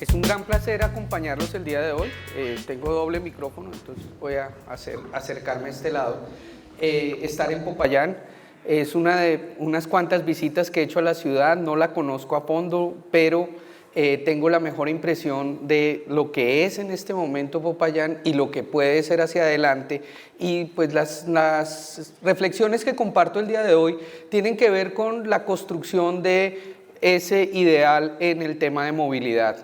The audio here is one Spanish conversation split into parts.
Es un gran placer acompañarlos el día de hoy. Tengo doble micrófono, entonces voy a acercarme a este lado. Estar en Popayán es una de unas cuantas visitas que he hecho a la ciudad. No la conozco a fondo, pero tengo la mejor impresión de lo que es en este momento Popayán y lo que puede ser hacia adelante. Y pues las reflexiones que comparto el día de hoy tienen que ver con la construcción de ese ideal en el tema de movilidad,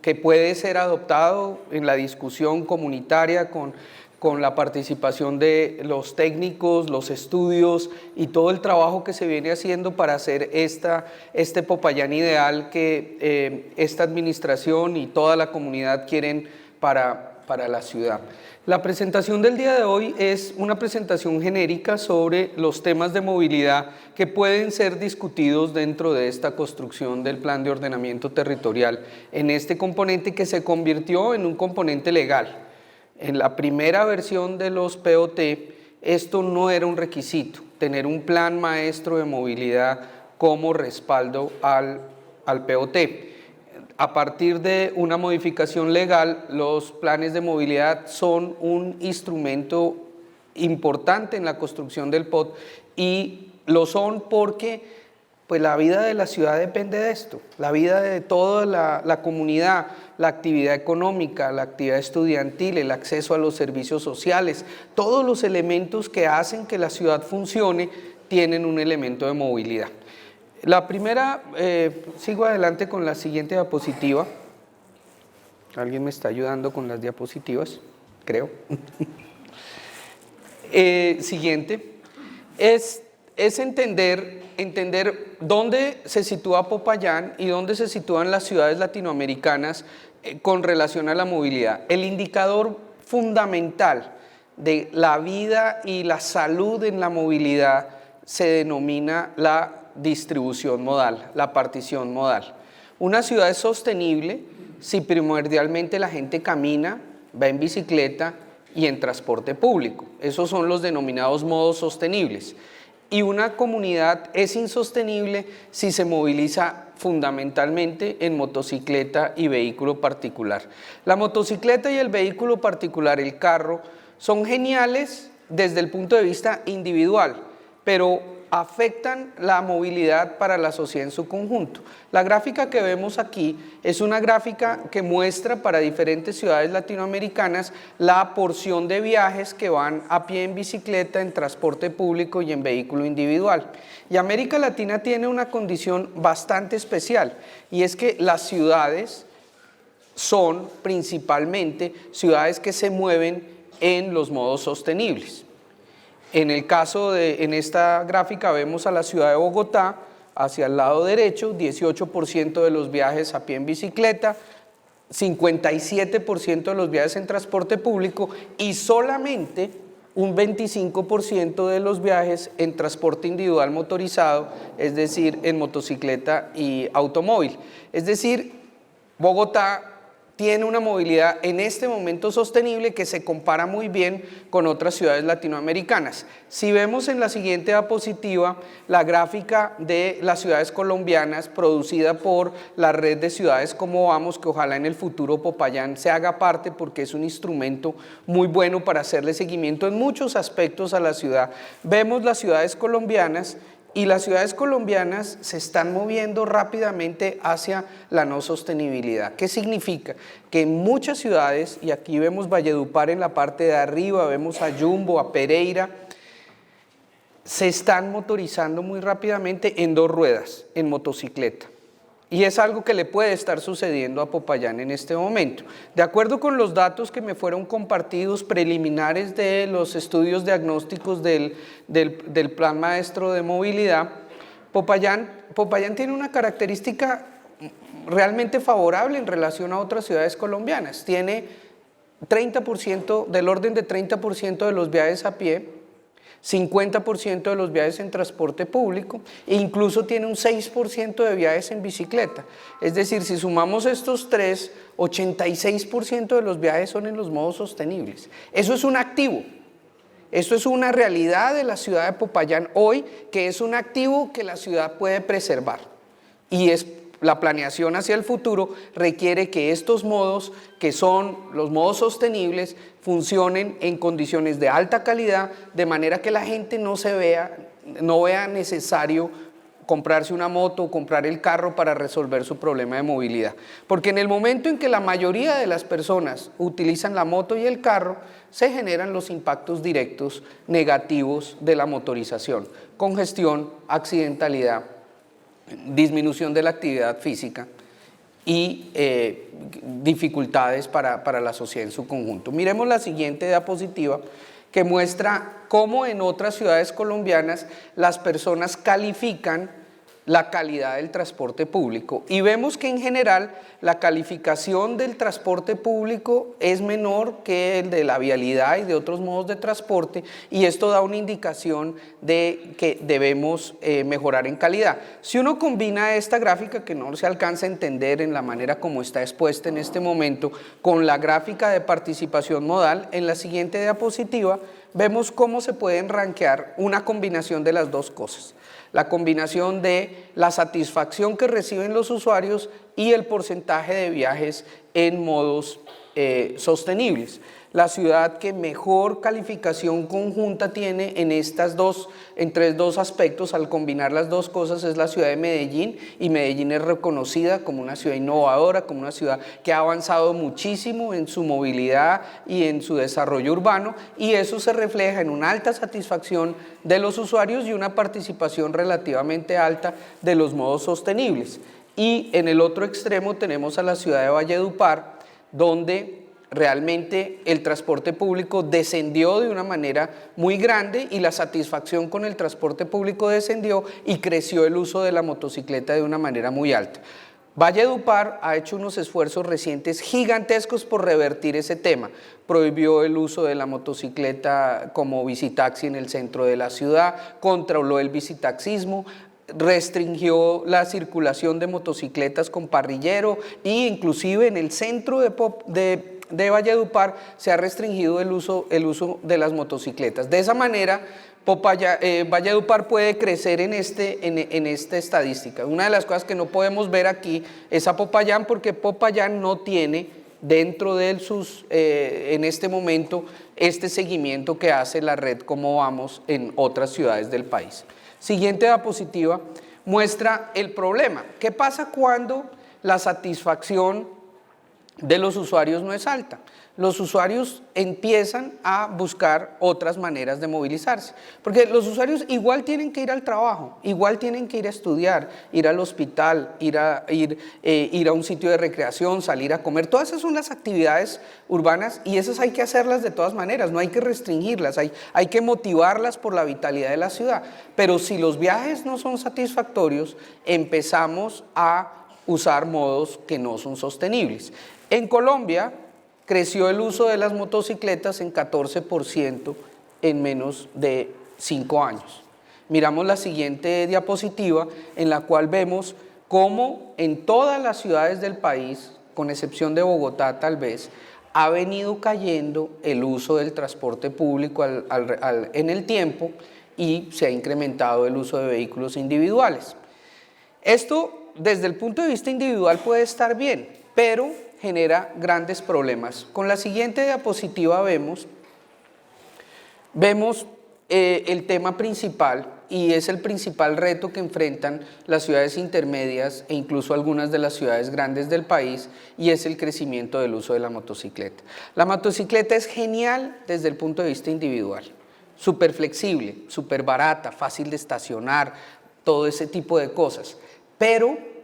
que puede ser adoptado en la discusión comunitaria con la participación de los técnicos, los estudios y todo el trabajo que se viene haciendo para hacer este Popayán ideal que esta administración y toda la comunidad quieren para la ciudad. La presentación del día de hoy es una presentación genérica sobre los temas de movilidad que pueden ser discutidos dentro de esta construcción del Plan de Ordenamiento Territorial en este componente que se convirtió en un componente legal. En la primera versión de los POT, esto no era un requisito, tener un plan maestro de movilidad como respaldo al POT. A partir de una modificación legal, los planes de movilidad son un instrumento importante en la construcción del POT y lo son porque pues, la vida de la ciudad depende de esto, la vida de toda la comunidad, la actividad económica, la actividad estudiantil, el acceso a los servicios sociales, todos los elementos que hacen que la ciudad funcione tienen un elemento de movilidad. La primera, sigo adelante con la siguiente diapositiva. ¿Alguien me está ayudando con las diapositivas? Creo. Siguiente, es entender dónde se sitúa Popayán y dónde se sitúan las ciudades latinoamericanas con relación a la movilidad. El indicador fundamental de la vida y la salud en la movilidad se denomina la distribución modal, la partición modal. Una ciudad es sostenible si primordialmente la gente camina, va en bicicleta y en transporte público. Esos son los denominados modos sostenibles. Y una comunidad es insostenible si se moviliza fundamentalmente en motocicleta y vehículo particular. La motocicleta y el vehículo particular, el carro, son geniales desde el punto de vista individual, pero afectan la movilidad para la sociedad en su conjunto. La gráfica que vemos aquí es una gráfica que muestra para diferentes ciudades latinoamericanas la porción de viajes que van a pie en bicicleta, en transporte público y en vehículo individual. Y América Latina tiene una condición bastante especial y es que las ciudades son principalmente ciudades que se mueven en los modos sostenibles. En esta gráfica vemos a la ciudad de Bogotá, hacia el lado derecho, 18% de los viajes a pie en bicicleta, 57% de los viajes en transporte público y solamente un 25% de los viajes en transporte individual motorizado, es decir, en motocicleta y automóvil. Es decir, Bogotá tiene una movilidad en este momento sostenible que se compara muy bien con otras ciudades latinoamericanas. Si vemos en la siguiente diapositiva la gráfica de las ciudades colombianas producida por la red de ciudades Como Vamos, que ojalá en el futuro Popayán se haga parte porque es un instrumento muy bueno para hacerle seguimiento en muchos aspectos a la ciudad. Vemos las ciudades colombianas y las ciudades colombianas se están moviendo rápidamente hacia la no sostenibilidad. ¿Qué significa? Que en muchas ciudades, y aquí vemos Valledupar en la parte de arriba, vemos a Jumbo, a Pereira, se están motorizando muy rápidamente en dos ruedas, en motocicleta. Y es algo que le puede estar sucediendo a Popayán en este momento. De acuerdo con los datos que me fueron compartidos preliminares de los estudios diagnósticos del Plan Maestro de Movilidad, Popayán tiene una característica realmente favorable en relación a otras ciudades colombianas. Tiene 30%, del orden de 30% de los viajes a pie, 50% de los viajes en transporte público e incluso tiene un 6% de viajes en bicicleta. Es decir, si sumamos estos tres, 86% de los viajes son en los modos sostenibles. Eso es un activo. Esto es una realidad de la ciudad de Popayán hoy, que es un activo que la ciudad puede preservar. Y es la planeación hacia el futuro requiere que estos modos, que son los modos sostenibles, funcionen en condiciones de alta calidad, de manera que la gente no vea necesario comprarse una moto o comprar el carro para resolver su problema de movilidad. Porque en el momento en que la mayoría de las personas utilizan la moto y el carro, se generan los impactos directos negativos de la motorización: congestión, accidentalidad, disminución de la actividad física y dificultades para la sociedad en su conjunto. Miremos la siguiente diapositiva, que muestra cómo en otras ciudades colombianas las personas califican la calidad del transporte público, y vemos que en general la calificación del transporte público es menor que el de la vialidad y de otros modos de transporte, y esto da una indicación de que debemos mejorar en calidad. Si uno combina esta gráfica, que no se alcanza a entender en la manera como está expuesta en este momento, con la gráfica de participación modal, en la siguiente diapositiva vemos cómo se pueden rankear una combinación de las dos cosas: la combinación de la satisfacción que reciben los usuarios y el porcentaje de viajes en modos sostenibles. La ciudad que mejor calificación conjunta tiene entre dos aspectos, al combinar las dos cosas, es la ciudad de Medellín, y Medellín es reconocida como una ciudad innovadora, como una ciudad que ha avanzado muchísimo en su movilidad y en su desarrollo urbano, y eso se refleja en una alta satisfacción de los usuarios y una participación relativamente alta de los modos sostenibles. Y en el otro extremo tenemos a la ciudad de Valledupar, donde realmente el transporte público descendió de una manera muy grande y la satisfacción con el transporte público descendió, y creció el uso de la motocicleta de una manera muy alta. Valledupar ha hecho unos esfuerzos recientes gigantescos por revertir ese tema. Prohibió el uso de la motocicleta como bicitaxi en el centro de la ciudad, controló el bicitaxismo, restringió la circulación de motocicletas con parrillero, e inclusive en el centro de Valledupar se ha restringido el uso de las motocicletas. De esa manera, Valledupar puede crecer en esta estadística. Una de las cosas que no podemos ver aquí es a Popayán, porque Popayán no tiene dentro de en este momento este seguimiento que hace la red Cómo Vamos en otras ciudades del país. Siguiente diapositiva muestra el problema. ¿Qué pasa cuando la satisfacción de los usuarios no es alta? Los usuarios empiezan a buscar otras maneras de movilizarse, porque los usuarios igual tienen que ir al trabajo, igual tienen que ir a estudiar, ir al hospital, ir a un sitio de recreación, salir a comer. Todas esas son las actividades urbanas, y esas hay que hacerlas de todas maneras, no hay que restringirlas, hay que motivarlas por la vitalidad de la ciudad. Pero si los viajes no son satisfactorios, empezamos a usar modos que no son sostenibles. En Colombia creció el uso de las motocicletas en 14% en menos de 5 años. Miramos la siguiente diapositiva, en la cual vemos cómo en todas las ciudades del país, con excepción de Bogotá tal vez, ha venido cayendo el uso del transporte público en el tiempo, y se ha incrementado el uso de vehículos individuales. Esto, desde el punto de vista individual, puede estar bien, pero genera grandes problemas. Con la siguiente diapositiva vemos el tema principal, y es el principal reto que enfrentan las ciudades intermedias e incluso algunas de las ciudades grandes del país, y es el crecimiento del uso de la motocicleta. La motocicleta es genial desde el punto de vista individual, súper flexible, súper barata, fácil de estacionar, todo ese tipo de cosas, pero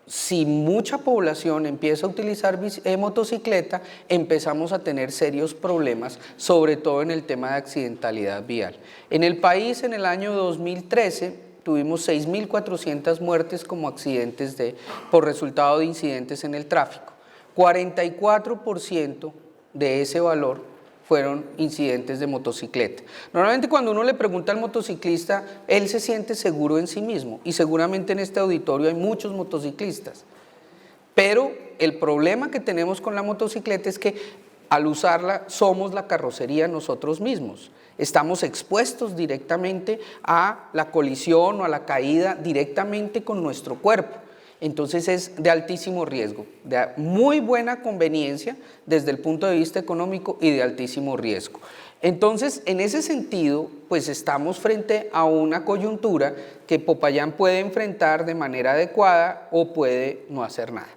si mucha población empieza a utilizar motocicleta, empezamos a tener serios problemas, sobre todo en el tema de accidentalidad vial. En el país, en el año 2013, tuvimos 6.400 muertes como accidentes por resultado de incidentes en el tráfico. 44% de ese valor fueron incidentes de motocicleta. Normalmente cuando uno le pregunta al motociclista, él se siente seguro en sí mismo, y seguramente en este auditorio hay muchos motociclistas, pero el problema que tenemos con la motocicleta es que al usarla somos la carrocería nosotros mismos, estamos expuestos directamente a la colisión o a la caída directamente con nuestro cuerpo. entonces es de altísimo riesgo, de muy buena conveniencia desde el punto de vista económico y de altísimo riesgo. Entonces, en ese sentido, pues estamos frente a una coyuntura que Popayán puede enfrentar de manera adecuada o puede no hacer nada.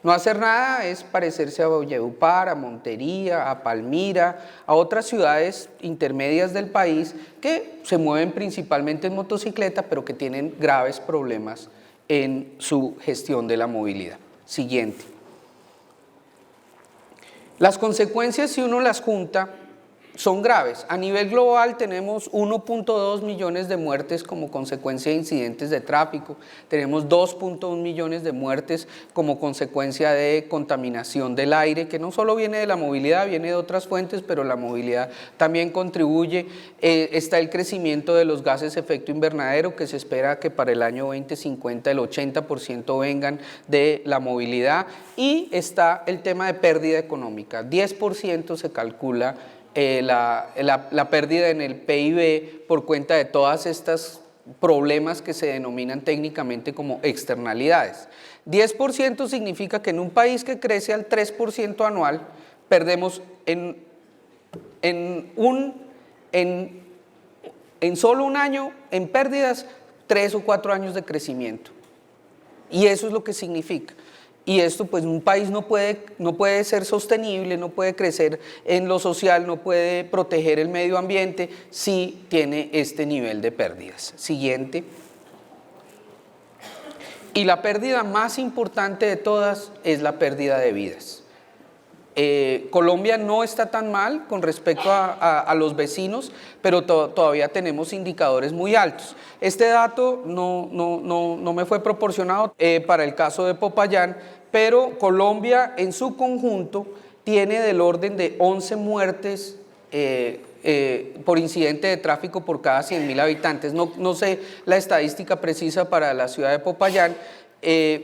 No hacer nada es parecerse a Valledupar, a Montería, a Palmira, a otras ciudades intermedias del país que se mueven principalmente en motocicleta, pero que tienen graves problemas en su gestión de la movilidad. Siguiente. Las consecuencias, si uno las junta, son graves. A nivel global tenemos 1.2 millones de muertes como consecuencia de incidentes de tráfico, tenemos 2.1 millones de muertes como consecuencia de contaminación del aire, que no solo viene de la movilidad, viene de otras fuentes, pero la movilidad también contribuye. Está el crecimiento de los gases de efecto invernadero, que se espera que para el año 2050 el 80% vengan de la movilidad, y está el tema de pérdida económica, 10% se calcula la pérdida en el PIB por cuenta de todas estas problemas que se denominan técnicamente como externalidades. 10% significa que en un país que crece al 3% anual, perdemos en solo un año, en pérdidas, 3 o 4 años de crecimiento. Y eso es lo que significa. Y esto, pues un país no puede ser sostenible, no puede crecer en lo social, no puede proteger el medio ambiente si tiene este nivel de pérdidas. Siguiente. Y la pérdida más importante de todas es la pérdida de vidas. Colombia no está tan mal con respecto a los vecinos, pero todavía tenemos indicadores muy altos. Este dato no me fue proporcionado para el caso de Popayán, pero Colombia en su conjunto tiene del orden de 11 muertes por incidente de tráfico por cada 100.000 habitantes. No sé la estadística precisa para la ciudad de Popayán.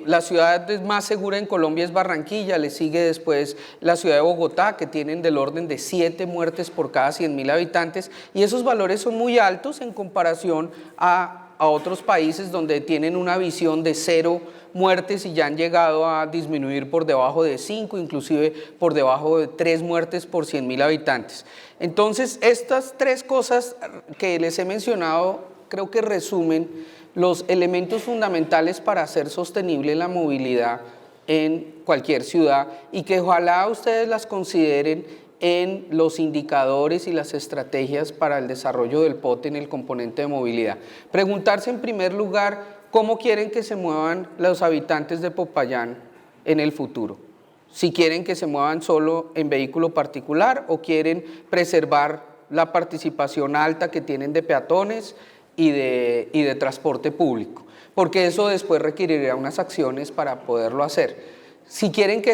La ciudad más segura en Colombia es Barranquilla, le sigue después la ciudad de Bogotá, que tienen del orden de 7 muertes por cada 100.000 habitantes, y esos valores son muy altos en comparación a otros países donde tienen una visión de 0 muertes y ya han llegado a disminuir por debajo de 5, inclusive por debajo de 3 muertes por 100.000 habitantes. Entonces, estas 3 cosas que les he mencionado creo que resumen los elementos fundamentales para hacer sostenible la movilidad en cualquier ciudad, y que ojalá ustedes las consideren en los indicadores y las estrategias para el desarrollo del POT en el componente de movilidad. Preguntarse en primer lugar cómo quieren que se muevan los habitantes de Popayán en el futuro. Si quieren que se muevan solo en vehículo particular o quieren preservar la participación alta que tienen de peatones y de transporte público, porque eso después requerirá unas acciones para poderlo hacer. Si quieren que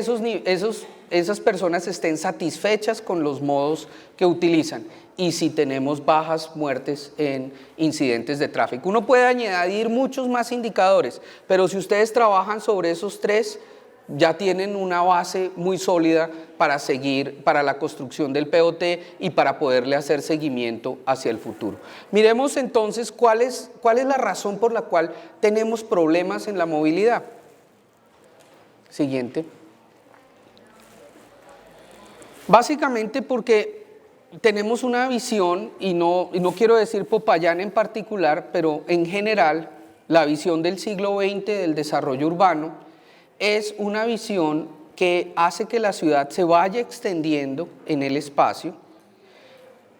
esas personas estén satisfechas con los modos que utilizan, y si tenemos bajas muertes en incidentes de tráfico. Uno puede añadir muchos más indicadores, pero si ustedes trabajan sobre esos 3, ya tienen una base muy sólida para seguir, para la construcción del POT y para poderle hacer seguimiento hacia el futuro. Miremos entonces cuál es la razón por la cual tenemos problemas en la movilidad. Siguiente. Básicamente porque tenemos una visión, y no quiero decir Popayán en particular, pero en general, la visión del siglo XX del desarrollo urbano es una visión que hace que la ciudad se vaya extendiendo en el espacio,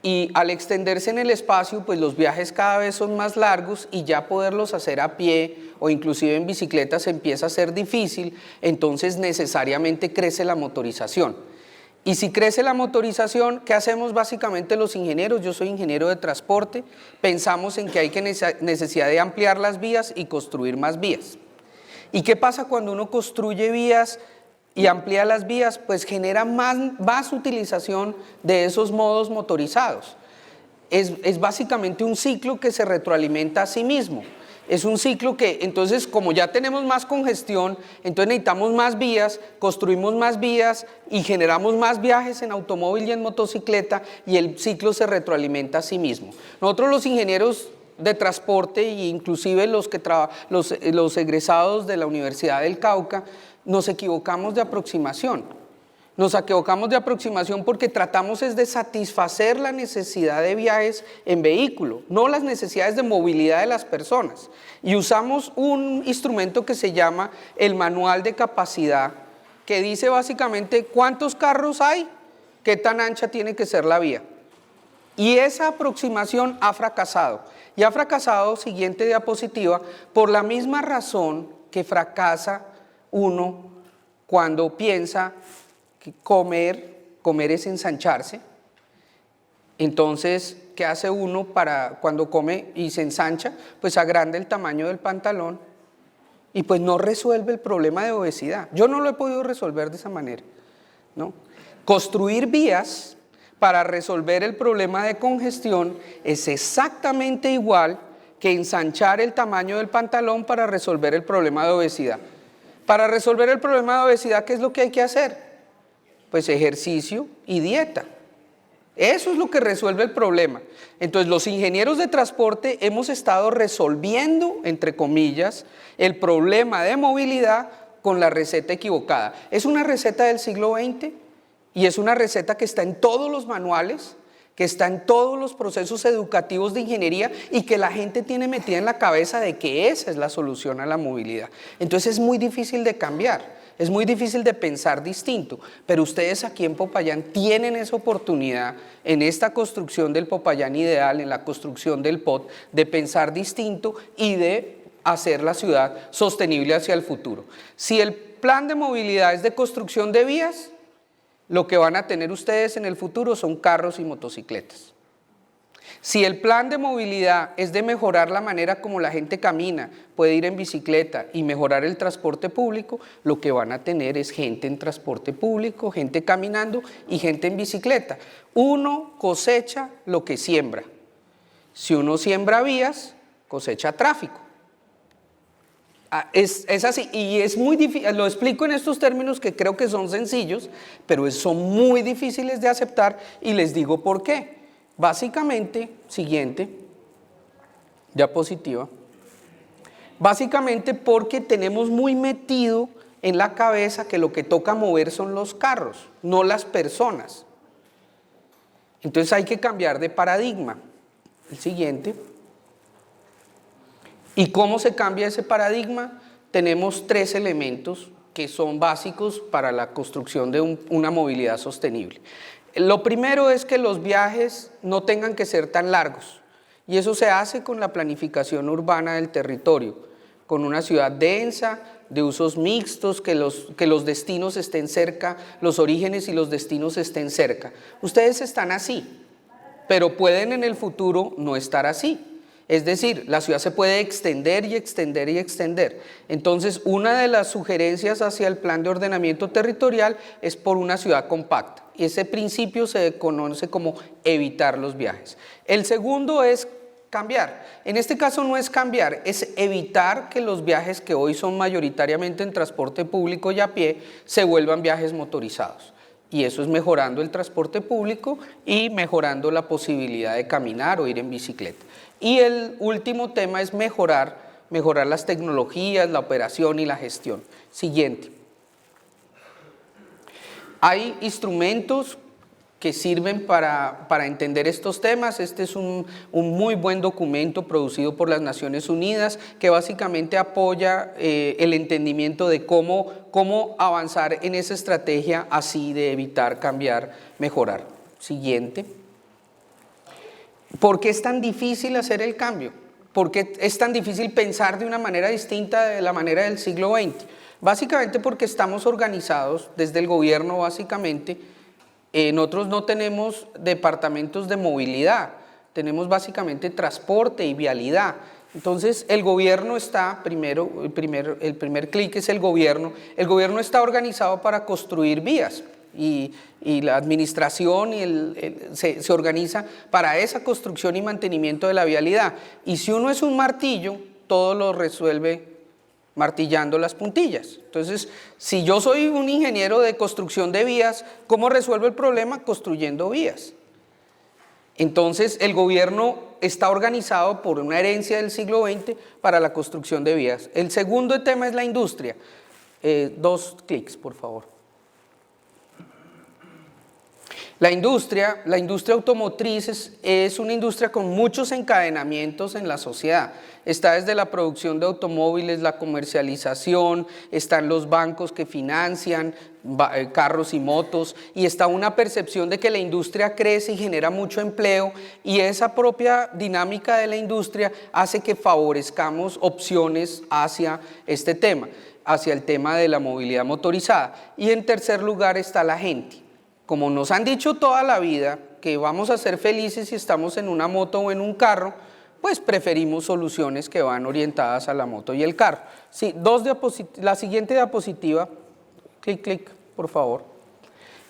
y al extenderse en el espacio, pues los viajes cada vez son más largos, y ya poderlos hacer a pie o inclusive en bicicleta se empieza a ser difícil, entonces necesariamente crece la motorización. Y si crece la motorización, ¿qué hacemos básicamente los ingenieros? Yo soy ingeniero de transporte, pensamos en que hay necesidad de ampliar las vías y construir más vías. ¿Y qué pasa cuando uno construye vías y amplía las vías? Pues genera más utilización de esos modos motorizados. Es básicamente un ciclo que se retroalimenta a sí mismo. Es un ciclo que, entonces, como ya tenemos más congestión, entonces necesitamos más vías, construimos más vías y generamos más viajes en automóvil y en motocicleta, y el ciclo se retroalimenta a sí mismo. Nosotros los ingenieros de transporte e inclusive los egresados de la Universidad del Cauca nos equivocamos de aproximación. Nos equivocamos de aproximación porque tratamos es de satisfacer la necesidad de viajes en vehículo, no las necesidades de movilidad de las personas. Y usamos un instrumento que se llama el manual de capacidad, que dice básicamente cuántos carros hay, qué tan ancha tiene que ser la vía. Y esa aproximación ha fracasado. Y ha fracasado, siguiente diapositiva, por la misma razón que fracasa uno cuando piensa que comer es ensancharse. Entonces, ¿qué hace uno para cuando come y se ensancha? Pues agranda el tamaño del pantalón y pues no resuelve el problema de obesidad. Yo no lo he podido resolver de esa manera, ¿no? Construir vías para resolver el problema de congestión es exactamente igual que ensanchar el tamaño del pantalón para resolver el problema de obesidad. Para resolver el problema de obesidad, ¿qué es lo que hay que hacer? Pues ejercicio y dieta. Eso es lo que resuelve el problema. Entonces, los ingenieros de transporte hemos estado resolviendo, entre comillas, el problema de movilidad con la receta equivocada. Es una receta del siglo XX y es una receta que está en todos los manuales, que está en todos los procesos educativos de ingeniería y que la gente tiene metida en la cabeza de que esa es la solución a la movilidad. Entonces es muy difícil de cambiar, es muy difícil de pensar distinto, pero ustedes aquí en Popayán tienen esa oportunidad en esta construcción del Popayán ideal, en la construcción del POT, de pensar distinto y de hacer la ciudad sostenible hacia el futuro. Si el plan de movilidad es de construcción de vías, lo que van a tener ustedes en el futuro son carros y motocicletas. Si el plan de movilidad es de mejorar la manera como la gente camina, puede ir en bicicleta y mejorar el transporte público, lo que van a tener es gente en transporte público, gente caminando y gente en bicicleta. Uno cosecha lo que siembra. Si uno siembra vías, cosecha tráfico. Es así, y es muy difícil, lo explico en estos términos que creo que son sencillos, pero son muy difíciles de aceptar y les digo por qué. Básicamente, siguiente, diapositiva, básicamente porque tenemos muy metido en la cabeza que lo que toca mover son los carros, no las personas. Entonces hay que cambiar de paradigma. El siguiente. ¿Y cómo se cambia ese paradigma? Tenemos 3 elementos que son básicos para la construcción de una movilidad sostenible. Lo primero es que los viajes no tengan que ser tan largos, y eso se hace con la planificación urbana del territorio, con una ciudad densa, de usos mixtos, que los destinos estén cerca, los orígenes y los destinos estén cerca. Ustedes están así, pero pueden en el futuro no estar así. Es decir, la ciudad se puede extender y extender y extender. Entonces, una de las sugerencias hacia el plan de ordenamiento territorial es por una ciudad compacta. Y ese principio se conoce como evitar los viajes. El segundo es cambiar. En este caso no es cambiar, es evitar que los viajes que hoy son mayoritariamente en transporte público y a pie se vuelvan viajes motorizados. Y eso es mejorando el transporte público y mejorando la posibilidad de caminar o ir en bicicleta. Y el último tema es mejorar las tecnologías, la operación y la gestión. Siguiente. Hay instrumentos que sirven para entender estos temas. Este es un muy buen documento producido por las Naciones Unidas que básicamente apoya el entendimiento de cómo avanzar en esa estrategia así de evitar, cambiar, mejorar. Siguiente. ¿Por qué es tan difícil hacer el cambio? ¿Por qué es tan difícil pensar de una manera distinta de la manera del siglo XX? Básicamente porque estamos organizados desde el gobierno básicamente. Nosotros no tenemos departamentos de movilidad, tenemos básicamente transporte y vialidad. Entonces el gobierno está, el primer clic es el gobierno está organizado para construir vías y la administración se organiza para esa construcción y mantenimiento de la vialidad. Y si uno es un martillo, todo lo resuelve martillando las puntillas. Entonces, si yo soy un ingeniero de construcción de vías, ¿cómo resuelvo el problema? Construyendo vías. Entonces, el gobierno está organizado por una herencia del siglo XX para la construcción de vías. El segundo tema es la industria. 2 clics, por favor. La industria automotriz es una industria con muchos encadenamientos en la sociedad. Está desde la producción de automóviles, la comercialización, están los bancos que financian carros y motos, y está una percepción de que la industria crece y genera mucho empleo, y esa propia dinámica de la industria hace que favorezcamos opciones hacia este tema, hacia el tema de la movilidad motorizada. Y en tercer lugar está la gente. Como nos han dicho toda la vida que vamos a ser felices si estamos en una moto o en un carro, pues preferimos soluciones que van orientadas a la moto y el carro. Sí, la siguiente diapositiva, clic, por favor.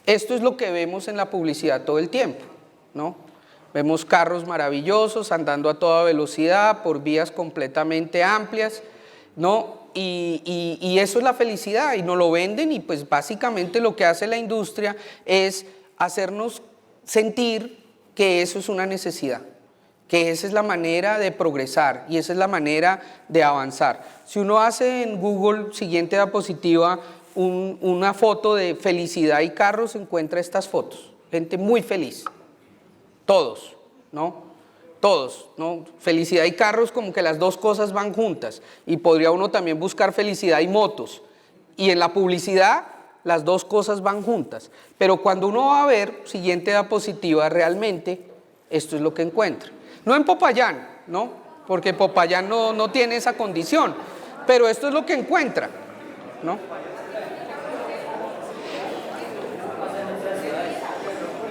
Esto es lo que vemos en la publicidad todo el tiempo, ¿no? Vemos carros maravillosos andando a toda velocidad por vías completamente amplias, ¿no? Y eso es la felicidad, y nos lo venden, y pues básicamente lo que hace la industria es hacernos sentir que eso es una necesidad, que esa es la manera de progresar y esa es la manera de avanzar. Si uno hace en Google, siguiente diapositiva, una foto de felicidad y carros, encuentra estas fotos, gente muy feliz, todos, ¿no? Todos, ¿no? Felicidad y carros, como que las dos cosas van juntas, y podría uno también buscar felicidad y motos, y en la publicidad las dos cosas van juntas, pero cuando uno va a ver, siguiente diapositiva, realmente esto es lo que encuentra. No en Popayán, ¿no? Porque Popayán no tiene esa condición, pero esto es lo que encuentra, ¿no?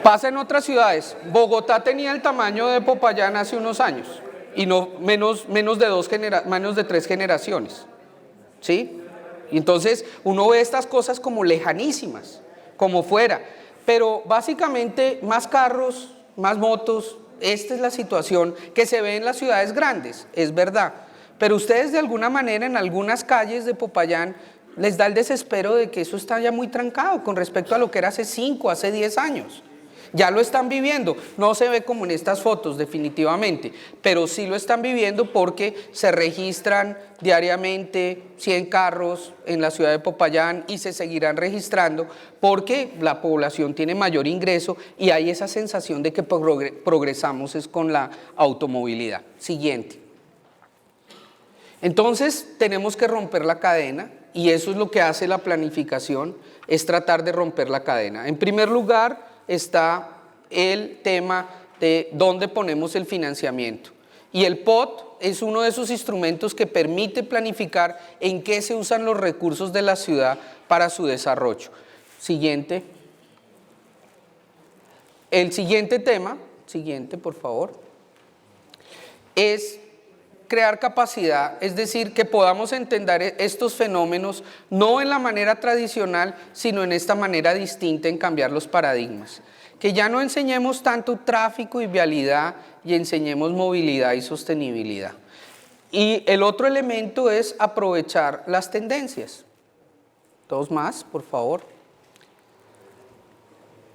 Pasa en otras ciudades. Bogotá tenía el tamaño de Popayán hace unos años, y no menos de 3 generaciones, ¿sí? Y entonces uno ve estas cosas como lejanísimas, como fuera, pero básicamente más carros, más motos. Esta es la situación que se ve en las ciudades grandes, es verdad, pero ustedes de alguna manera en algunas calles de Popayán les da el desespero de que eso está ya muy trancado con respecto a lo que era hace 5, hace 10 años. Ya lo están viviendo, no se ve como en estas fotos definitivamente, pero sí lo están viviendo porque se registran diariamente 100 carros en la ciudad de Popayán y se seguirán registrando porque la población tiene mayor ingreso y hay esa sensación de que progresamos es con la automovilidad. Siguiente. Entonces tenemos que romper la cadena, y eso es lo que hace la planificación, es tratar de romper la cadena. En primer lugar está el tema de dónde ponemos el financiamiento, y el POT es uno de esos instrumentos que permite planificar en qué se usan los recursos de la ciudad para su desarrollo. Siguiente. El siguiente tema, siguiente por favor, es crear capacidad, es decir, que podamos entender estos fenómenos no en la manera tradicional, sino en esta manera distinta, en cambiar los paradigmas. Que ya no enseñemos tanto tráfico y vialidad y enseñemos movilidad y sostenibilidad. Y el otro elemento es aprovechar las tendencias. 2 más, por favor.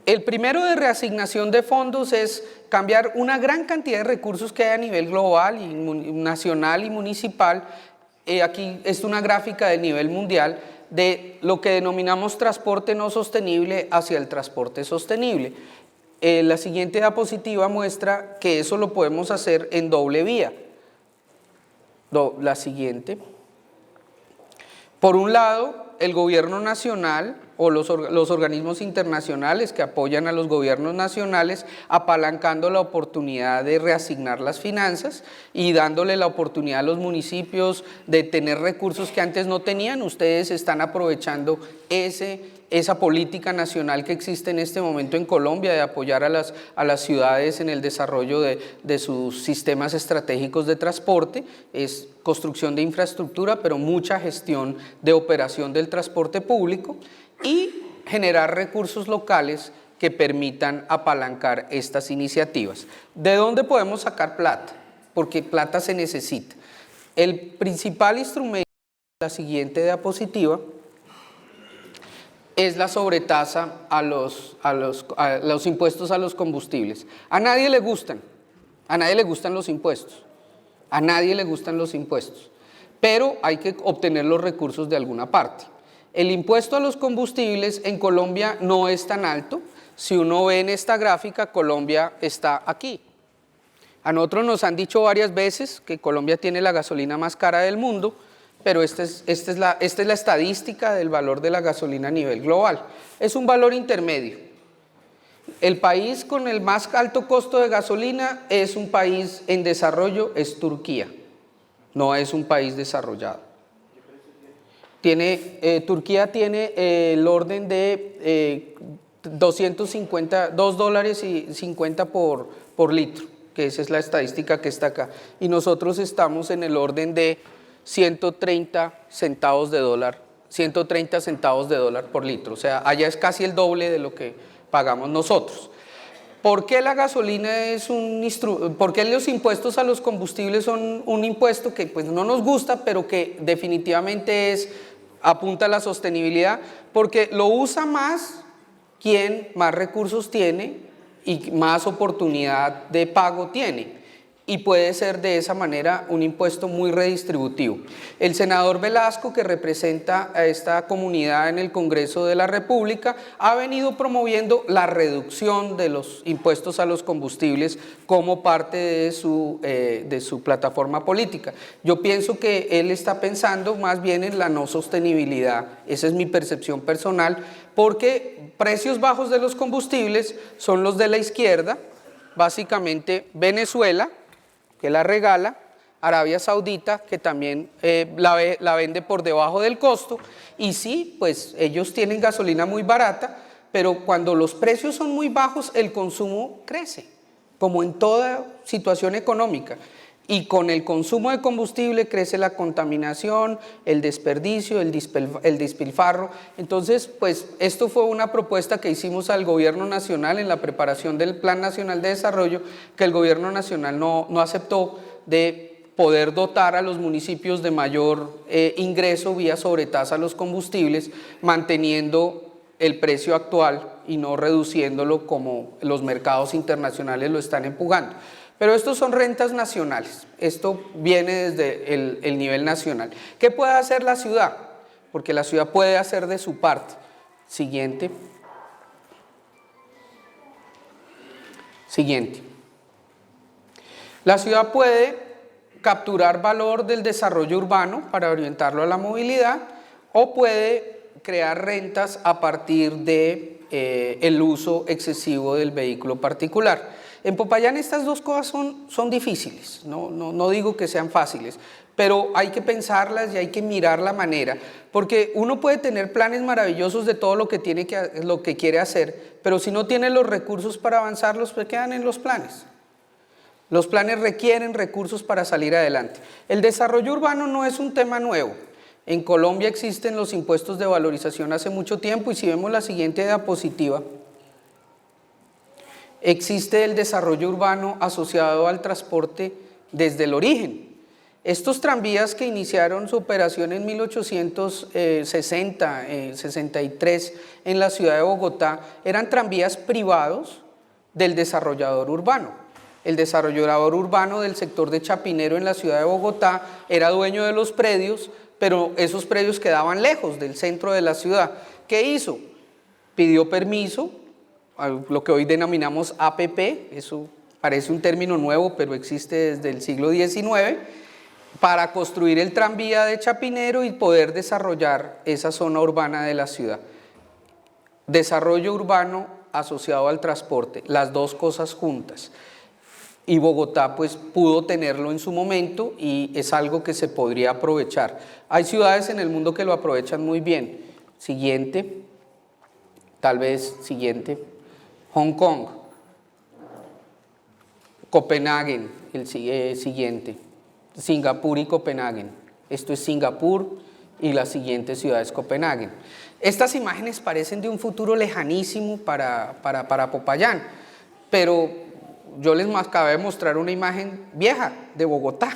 El primero de reasignación de fondos es cambiar una gran cantidad de recursos que hay a nivel global, y nacional y municipal. Aquí es una gráfica de nivel mundial de lo que denominamos transporte no sostenible hacia el transporte sostenible. La siguiente diapositiva muestra que eso lo podemos hacer en doble vía. La siguiente. Por un lado, el gobierno nacional o los organismos internacionales que apoyan a los gobiernos nacionales, apalancando la oportunidad de reasignar las finanzas y dándole la oportunidad a los municipios de tener recursos que antes no tenían. Ustedes están aprovechando esa política nacional que existe en este momento en Colombia de apoyar a las ciudades en el desarrollo de sus sistemas estratégicos de transporte. Es construcción de infraestructura, pero mucha gestión de operación del transporte público, y generar recursos locales que permitan apalancar estas iniciativas. ¿De dónde podemos sacar plata? Porque plata se necesita. El principal instrumento, la siguiente diapositiva, es la sobretasa a los impuestos a los combustibles. A nadie le gustan, A nadie le gustan los impuestos, a nadie le gustan los impuestos, pero hay que obtener los recursos de alguna parte. El impuesto a los combustibles en Colombia no es tan alto. Si uno ve en esta gráfica, Colombia está aquí. A nosotros nos han dicho varias veces que Colombia tiene la gasolina más cara del mundo, pero esta es la estadística del valor de la gasolina a nivel global. Es un valor intermedio. El país con el más alto costo de gasolina es un país en desarrollo, es Turquía, no es un país desarrollado. Turquía tiene el orden de $2.50 por litro, que esa es la estadística que está acá, y nosotros estamos en el orden de 130 centavos de dólar por litro, o sea, allá es casi el doble de lo que pagamos nosotros. ¿Por qué la gasolina es por qué los impuestos a los combustibles son un impuesto que pues no nos gusta, pero que definitivamente apunta a la sostenibilidad? Porque lo usa más quien más recursos tiene y más oportunidad de pago tiene, y puede ser de esa manera un impuesto muy redistributivo. El senador Velasco, que representa a esta comunidad en el Congreso de la República, ha venido promoviendo la reducción de los impuestos a los combustibles como parte de su plataforma política. Yo pienso que él está pensando más bien en la no sostenibilidad, esa es mi percepción personal, porque precios bajos de los combustibles son los de la izquierda, básicamente Venezuela, que la regala, Arabia Saudita, que también la vende por debajo del costo, y sí, pues ellos tienen gasolina muy barata, pero cuando los precios son muy bajos, el consumo crece, como en toda situación económica, y con el consumo de combustible crece la contaminación, el desperdicio, el despilfarro. Entonces, pues esto fue una propuesta que hicimos al gobierno nacional en la preparación del Plan Nacional de Desarrollo, que el gobierno nacional no aceptó, de poder dotar a los municipios de mayor ingreso vía sobretasa a los combustibles, manteniendo el precio actual y no reduciéndolo como los mercados internacionales lo están empujando. Pero estos son rentas nacionales, esto viene desde el nivel nacional. ¿Qué puede hacer la ciudad? Porque la ciudad puede hacer de su parte. Siguiente. La ciudad puede capturar valor del desarrollo urbano para orientarlo a la movilidad, o puede crear rentas a partir de el uso excesivo del vehículo particular. En Popayán estas dos cosas son difíciles, no digo que sean fáciles, pero hay que pensarlas y hay que mirar la manera, porque uno puede tener planes maravillosos de todo lo que quiere hacer, pero si no tiene los recursos para avanzarlos, pues quedan en los planes. Los planes requieren recursos para salir adelante. El desarrollo urbano no es un tema nuevo. En Colombia existen los impuestos de valorización hace mucho tiempo, y si vemos la siguiente diapositiva, existe el desarrollo urbano asociado al transporte desde el origen. Estos tranvías que iniciaron su operación en 1860, 63 en la ciudad de Bogotá, eran tranvías privados del desarrollador urbano. El desarrollador urbano del sector de Chapinero en la ciudad de Bogotá era dueño de los predios, pero esos predios quedaban lejos del centro de la ciudad. ¿Qué hizo? Pidió permiso, lo que hoy denominamos APP, eso parece un término nuevo, pero existe desde el siglo XIX, para construir el tranvía de Chapinero y poder desarrollar esa zona urbana de la ciudad. Desarrollo urbano asociado al transporte, las dos cosas juntas. Y Bogotá pues pudo tenerlo en su momento, y es algo que se podría aprovechar. Hay ciudades en el mundo que lo aprovechan muy bien. Siguiente, tal vez siguiente. Hong Kong, Copenhague, el siguiente, Singapur y Copenhague. Esto es Singapur y la siguiente ciudad es Copenhague. Estas imágenes parecen de un futuro lejanísimo para Popayán, pero yo les acabé de mostrar una imagen vieja de Bogotá,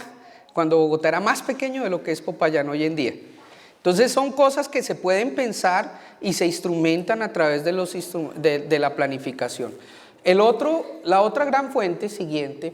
cuando Bogotá era más pequeño de lo que es Popayán hoy en día. Entonces son cosas que se pueden pensar y se instrumentan a través de la planificación. La otra gran fuente, siguiente,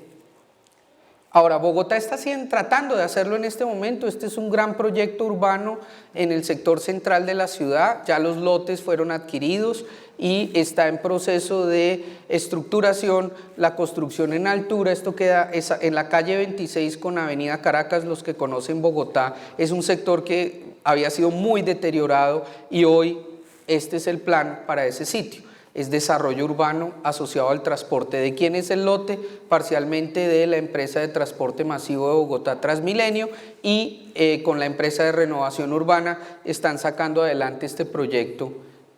Ahora, Bogotá está tratando de hacerlo en este momento. Este es un gran proyecto urbano en el sector central de la ciudad. Ya los lotes fueron adquiridos y está en proceso de estructuración, la construcción en altura. Esto queda en la calle 26 con Avenida Caracas. Los que conocen Bogotá, es un sector que había sido muy deteriorado y hoy este es el plan para ese sitio. Es desarrollo urbano asociado al transporte. ¿De quién es el lote? Parcialmente de la empresa de transporte masivo de Bogotá, Transmilenio, y con la empresa de renovación urbana están sacando adelante este proyecto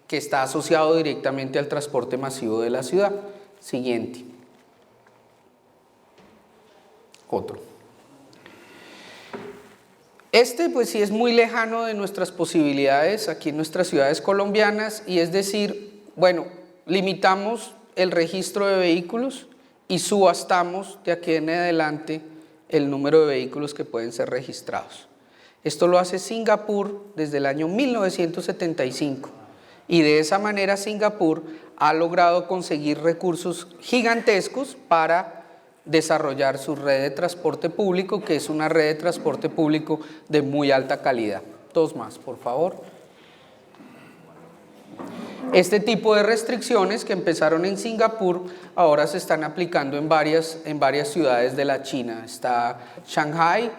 que está asociado directamente al transporte masivo de la ciudad. Siguiente. Otro. Este pues sí es muy lejano de nuestras posibilidades aquí en nuestras ciudades colombianas, y es decir, bueno, limitamos el registro de vehículos y subastamos de aquí en adelante el número de vehículos que pueden ser registrados. Esto lo hace Singapur desde el año 1975 y de esa manera Singapur ha logrado conseguir recursos gigantescos para desarrollar su red de transporte público, que es una red de transporte público de muy alta calidad. Dos más, por favor. Este tipo de restricciones que empezaron en Singapur ahora se están aplicando en varias ciudades de la China. Está Shanghai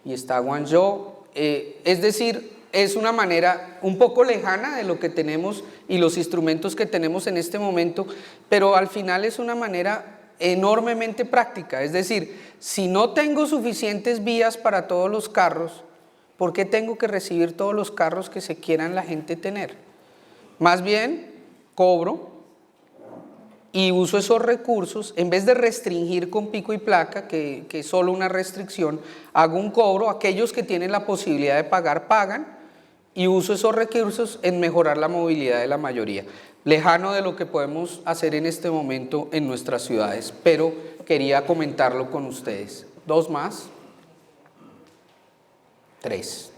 y está Guangzhou. Es decir, es una manera un poco lejana de lo que tenemos y los instrumentos que tenemos en este momento, pero al final es una manera enormemente práctica. Es decir, si no tengo suficientes vías para todos los carros, ¿por qué tengo que recibir todos los carros que se quieran la gente tener? Más bien, cobro y uso esos recursos, en vez de restringir con pico y placa, que es solo una restricción, hago un cobro. Aquellos que tienen la posibilidad de pagar, pagan, y uso esos recursos en mejorar la movilidad de la mayoría. Lejano de lo que podemos hacer en este momento en nuestras ciudades, pero quería comentarlo con ustedes. Dos más. Tres.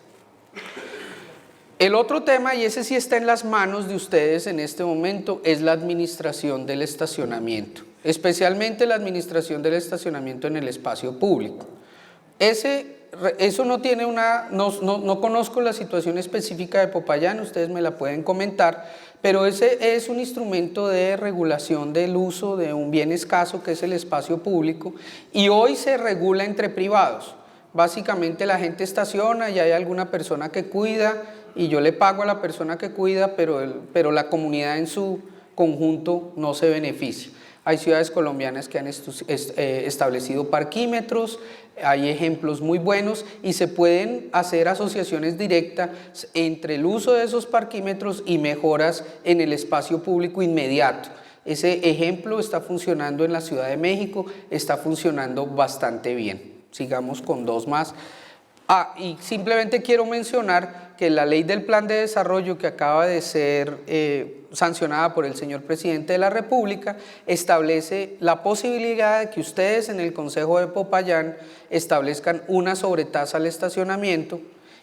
El otro tema, y ese sí está en las manos de ustedes en este momento, es la administración del estacionamiento, especialmente la administración del estacionamiento en el espacio público. Eso no tiene no conozco la situación específica de Popayán, ustedes me la pueden comentar, pero ese es un instrumento de regulación del uso de un bien escaso que es el espacio público, y hoy se regula entre privados. Básicamente la gente estaciona y hay alguna persona que cuida y yo le pago a la persona que cuida, pero la comunidad en su conjunto no se beneficia. Hay ciudades colombianas que han establecido parquímetros, hay ejemplos muy buenos y se pueden hacer asociaciones directas entre el uso de esos parquímetros y mejoras en el espacio público inmediato. Ese ejemplo está funcionando en la Ciudad de México, está funcionando bastante bien. Sigamos con dos más. Y simplemente quiero mencionar que la ley del plan de desarrollo que acaba de ser sancionada por el señor presidente de la República establece la posibilidad de que ustedes en el Consejo de Popayán establezcan una sobretasa al estacionamiento,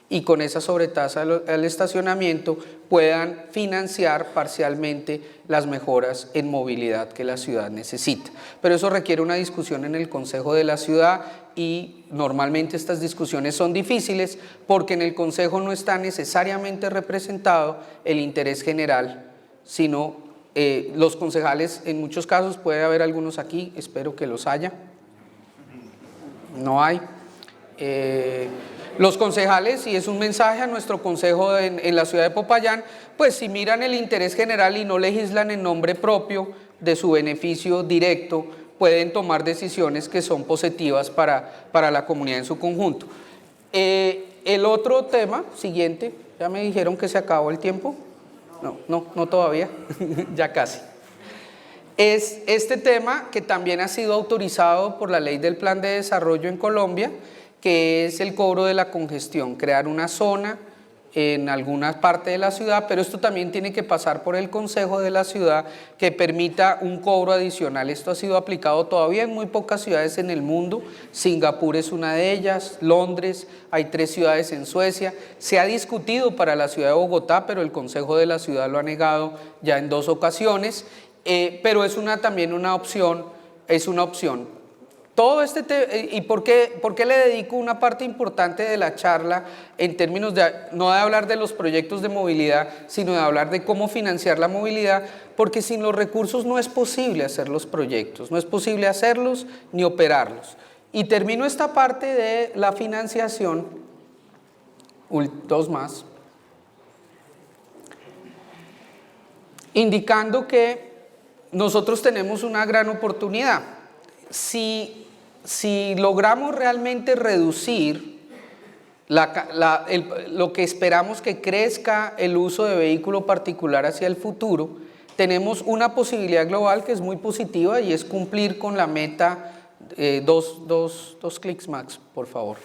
y con esa sobretasa al estacionamiento puedan financiar parcialmente las mejoras en movilidad que la ciudad necesita. Pero eso requiere una discusión en el Consejo de la Ciudad, y normalmente estas discusiones son difíciles porque en el Consejo no está necesariamente representado el interés general, sino los concejales. En muchos casos puede haber algunos aquí, espero que los haya. No hay. Los concejales, y es un mensaje a nuestro consejo en la ciudad de Popayán, pues si miran el interés general y no legislan en nombre propio de su beneficio directo, pueden tomar decisiones que son positivas para la comunidad en su conjunto. El otro tema, siguiente, ya me dijeron que se acabó el tiempo. No todavía, ya casi. Es este tema que también ha sido autorizado por la ley del plan de desarrollo en Colombia, que es el cobro de la congestión, crear una zona en alguna parte de la ciudad, pero esto también tiene que pasar por el Consejo de la Ciudad, que permita un cobro adicional. Esto ha sido aplicado todavía en muy pocas ciudades en el mundo. Singapur es una de ellas, Londres, hay 3 ciudades en Suecia. Se ha discutido para la ciudad de Bogotá, pero el Consejo de la Ciudad lo ha negado ya en 2 ocasiones, pero es también una opción, es una opción. Todo ¿y por qué le dedico una parte importante de la charla en términos de, no de hablar de los proyectos de movilidad, sino de hablar de cómo financiar la movilidad? Porque sin los recursos no es posible hacer los proyectos, no es posible hacerlos ni operarlos. Y termino esta parte de la financiación, dos más, indicando que nosotros tenemos una gran oportunidad. Si logramos realmente reducir lo que esperamos que crezca el uso de vehículo particular hacia el futuro, tenemos una posibilidad global que es muy positiva y es cumplir con la meta, dos clics max, por favor.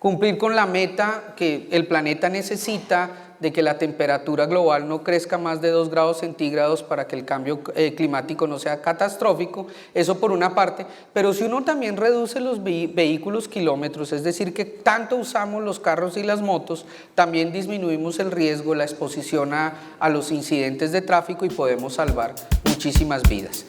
Cumplir con la meta que el planeta necesita de que la temperatura global no crezca más de 2 grados centígrados para que el cambio climático no sea catastrófico, eso por una parte, pero si uno también reduce los vehículos kilómetros, es decir, que tanto usamos los carros y las motos, también disminuimos el riesgo, la exposición a los incidentes de tráfico y podemos salvar muchísimas vidas.